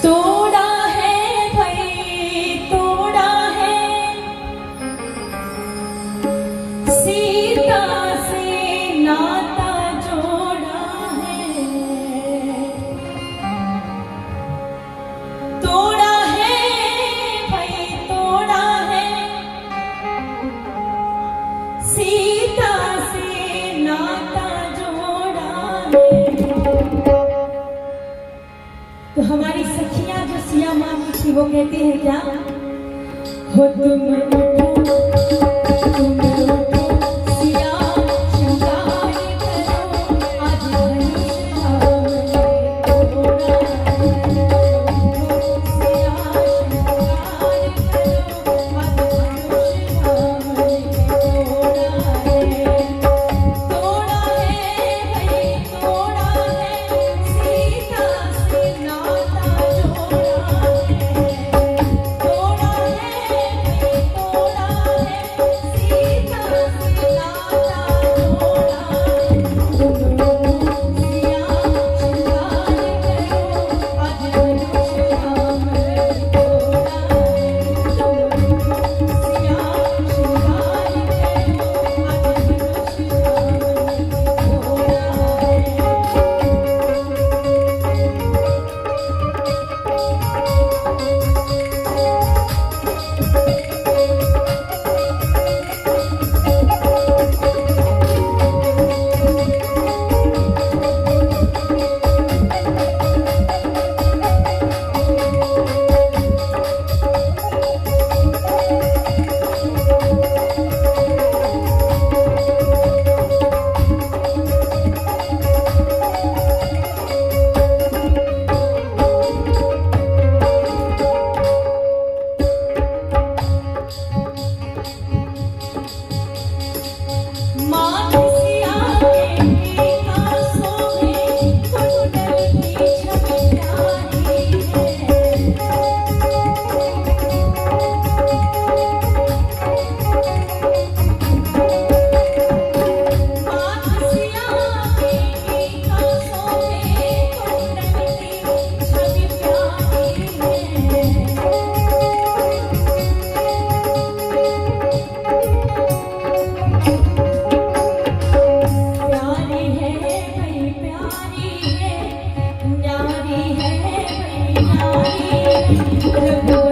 तोड़ा है भाई तोड़ा है सीता से नाता जोड़ा है। तोड़ा है भाई तोड़ा है सीता से नाता जोड़ा है। तो हमारी सखियां जो सिया माँ की थी वो कहती है क्या, हो तुम उठो तुम उठो सिया श्रृंगार करो आज धनुष हमने तोड़ा है। उठो सिया श्रृंगार करो आज धनुष हमने तोड़ा है। तोड़ा है भाई तोड़ा है सीता से नाता जोड़ा है। तोड़ा है भाई तोड़ा है सीता से नाता जोड़ा है। तुम सिया श्रृंगार करो आज धनुष हमने तोड़ा है। तुम सिया श्रृंगार करो आज धनुष हमने माँ सिया के आंसू में कुंडल की छवि प्यारी है। माँ सिया के आंसू में कुंडल की छवि प्यारी है। प्यारी है भाई प्यारी है न्यारी है भाई न्यारी।